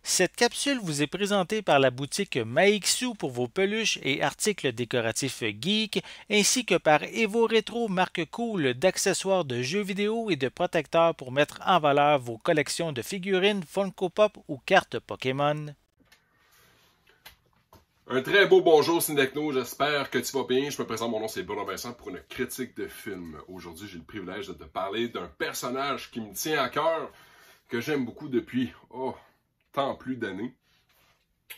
Cette capsule vous est présentée par la boutique Maixu pour vos peluches et articles décoratifs geek, ainsi que par Evo Retro, marque cool d'accessoires de jeux vidéo et de protecteurs pour mettre en valeur vos collections de figurines Funko Pop ou cartes Pokémon. Un très beau bonjour Cinecno, j'espère que tu vas bien. Je me présente, mon nom c'est Bruno Vincent pour une critique de film. Aujourd'hui, j'ai le privilège de te parler d'un personnage qui me tient à cœur, que j'aime beaucoup depuis, tant plus d'années.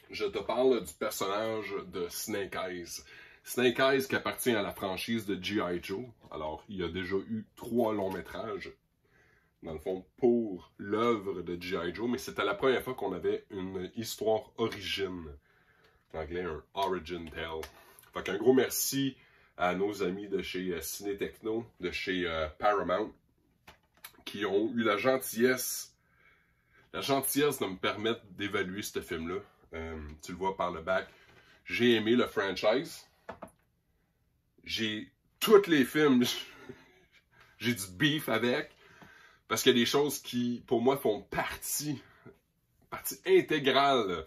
Je te parle du personnage de Snake Eyes. Snake Eyes qui appartient à la franchise de G.I. Joe. Alors, il y a déjà eu 3 longs métrages, dans le fond, pour l'œuvre de G.I. Joe, mais c'était la première fois qu'on avait une histoire origine. En anglais, un origin tale. Fait qu'un gros merci à nos amis de chez Ciné-Techno, de chez Paramount, qui ont eu la gentillesse de me permettre d'évaluer ce film-là. Tu le vois par le bac. J'ai aimé le franchise. J'ai tous les films, j'ai du beef avec, parce qu'il y a des choses qui, pour moi, font partie intégrale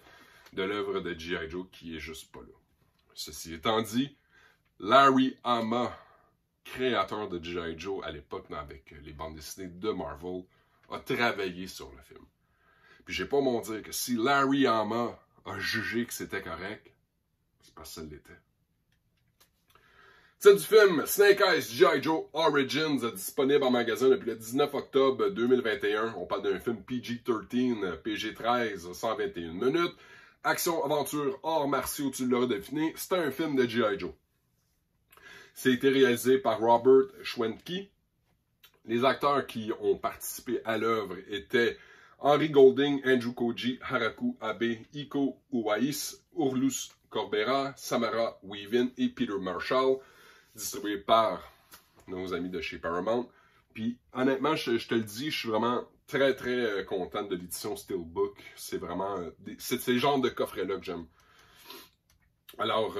de l'œuvre de G.I. Joe qui est juste pas là. Ceci étant dit, Larry Hama, créateur de G.I. Joe à l'époque avec les bandes dessinées de Marvel, a travaillé sur le film. Puis j'ai pas mon dire que si Larry Hama a jugé que c'était correct, c'est parce que ça l'était. C'est du film Snake Eyes G.I. Joe Origins, disponible en magasin depuis le 19 octobre 2021. On parle d'un film PG-13, PG-13, 121 minutes. Action, aventure, arts martiaux, tu l'auras deviné, c'est un film de G.I. Joe. C'est réalisé par Robert Schwentke. Les acteurs qui ont participé à l'œuvre étaient Henry Golding, Andrew Koji, Haraku Abe, Iko Uwais, Urlus Corbera, Samara Weavin et Peter Marshall, distribué par nos amis de chez Paramount. Puis honnêtement, je te le dis, je suis vraiment très content de l'édition Steelbook. C'est vraiment c'est ces genres de coffrets-là que j'aime. Alors,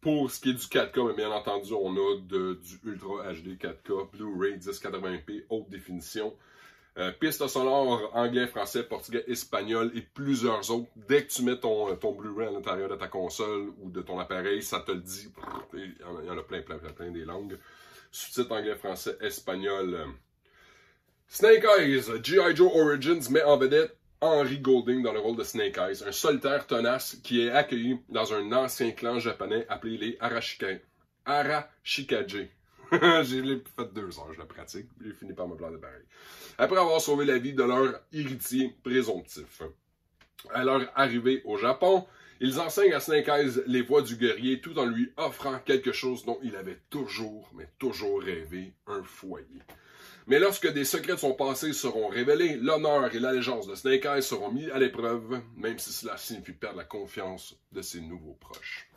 pour ce qui est du 4K, bien entendu, on a du Ultra HD 4K, Blu-ray 1080p, haute définition. Piste sonore anglais, français, portugais, espagnol et plusieurs autres. Dès que tu mets ton Blu-ray à l'intérieur de ta console ou de ton appareil, ça te le dit. Il y en a plein des langues. Sous-titres anglais, français, espagnol. Snake Eyes, G.I. Joe Origins met en vedette Henry Golding dans le rôle de Snake Eyes, un solitaire tenace qui est accueilli dans un ancien clan japonais appelé les Arashikage. J'ai fait 2 heures, je la pratique, j'ai fini par me plaindre pareil. Après avoir sauvé la vie de leur héritier présomptif. À leur arrivée au Japon, ils enseignent à Snake Eyes les voies du guerrier tout en lui offrant quelque chose dont il avait toujours rêvé, un foyer. Mais lorsque des secrets de son passé seront révélés, l'honneur et l'allégeance de Snake Eyes seront mis à l'épreuve, même si cela signifie perdre la confiance de ses nouveaux proches.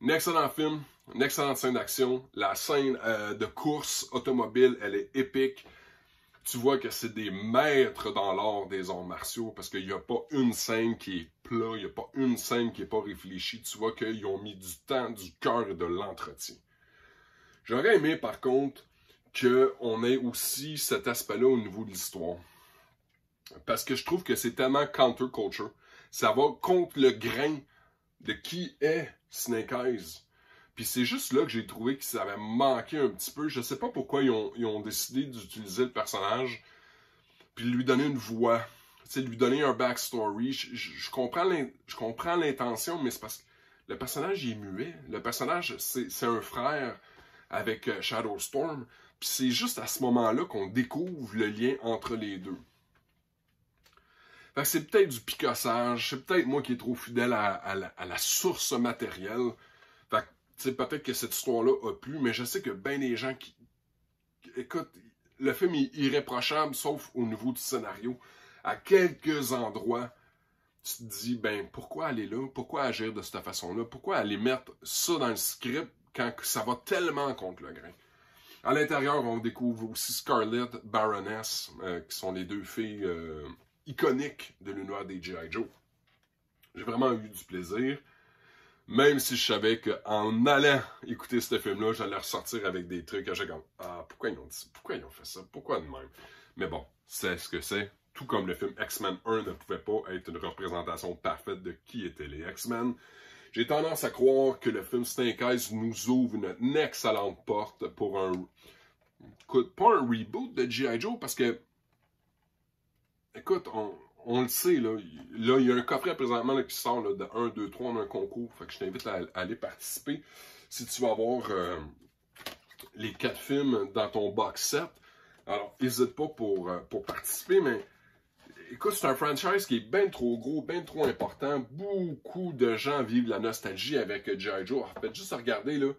Un excellent film, une excellente scène d'action. La scène de course automobile, elle est épique. Tu vois que c'est des maîtres dans l'art des arts martiaux parce qu'il n'y a pas une scène qui est plat, il n'y a pas une scène qui n'est pas réfléchie. Tu vois qu'ils ont mis du temps, du cœur et de l'entretien. J'aurais aimé, par contre, qu'on ait aussi cet aspect-là au niveau de l'histoire. Parce que je trouve que c'est tellement counter-culture. Ça va contre le grain de qui est Snake Eyes. Puis c'est juste là que j'ai trouvé que ça avait manqué un petit peu. Je sais pas pourquoi ils ont décidé d'utiliser le personnage puis lui donner une voix. Tu sais, lui donner un backstory. Je comprends l'intention, mais c'est parce que le personnage il est muet. Le personnage, c'est un frère avec Shadowstorm. Puis c'est juste à ce moment-là qu'on découvre le lien entre les deux. Fait que c'est peut-être du picossage, c'est peut-être moi qui est trop fidèle à la source matérielle. Fait que peut-être que cette histoire-là a plu, mais je sais que bien des gens qui... Écoute, le film est irréprochable, sauf au niveau du scénario. À quelques endroits, tu te dis, ben, pourquoi aller là? Pourquoi agir de cette façon-là? Pourquoi aller mettre ça dans le script quand ça va tellement contre le grain? À l'intérieur, on découvre aussi Scarlett, Baroness, qui sont les 2 filles iconiques de l'univers des G.I. Joe. J'ai vraiment eu du plaisir, même si je savais qu'en allant écouter ce film-là, j'allais ressortir avec des trucs à chaque comme, ah, pourquoi ils ont dit ça? Pourquoi ils ont fait ça? Pourquoi de même? Mais bon, c'est ce que c'est. tout comme le film X-Men 1 ne pouvait pas être une représentation parfaite de qui étaient les X-Men. J'ai tendance à croire que le film Snake Eyes nous ouvre une excellente porte pour pas un reboot de G.I. Joe, parce que, écoute, on le sait, là, il y a un coffret présentement là, qui sort là, de 1, 2, 3, on a un concours, fait que je t'invite à aller participer si tu vas avoir les 4 films dans ton box set. Alors, n'hésite pas pour participer, mais écoute, c'est un franchise qui est bien trop gros, bien trop important. Beaucoup de gens vivent la nostalgie avec G.I. Joe. En fait, juste à regarder là,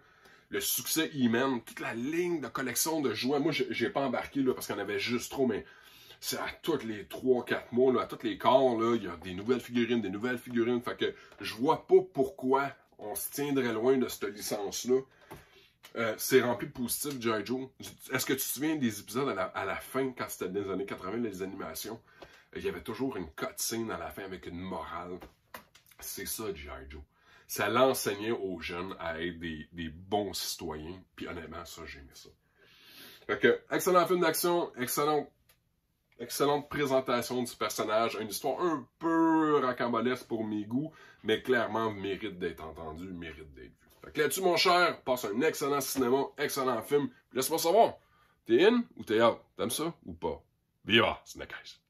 le succès E-Man, toute la ligne de collection de jouets. Moi, j'ai pas embarqué là, parce qu'il y en avait juste trop, mais c'est à tous les 3-4 mois, là, à tous les quarts, là, il y a des nouvelles figurines. Fait que je vois pas pourquoi on se tiendrait loin de cette licence-là. C'est rempli de positifs, G.I. Joe. Est-ce que tu te souviens des épisodes à la fin, quand c'était des années 80, les animations? Il y avait toujours une cutscene à la fin avec une morale. C'est ça, G.I. Joe. Ça l'enseignait aux jeunes à être des bons citoyens. Puis honnêtement, ça, j'aimais ça. Fait que, excellent film d'action, excellente présentation du personnage. Une histoire un peu rocambolesque pour mes goûts, mais clairement mérite d'être entendu, mérite d'être vu. Fait que là-dessus, mon cher, passe un excellent cinéma, excellent film. Laisse-moi savoir, t'es in ou t'es out? T'aimes ça ou pas? Viva Snake Eyes!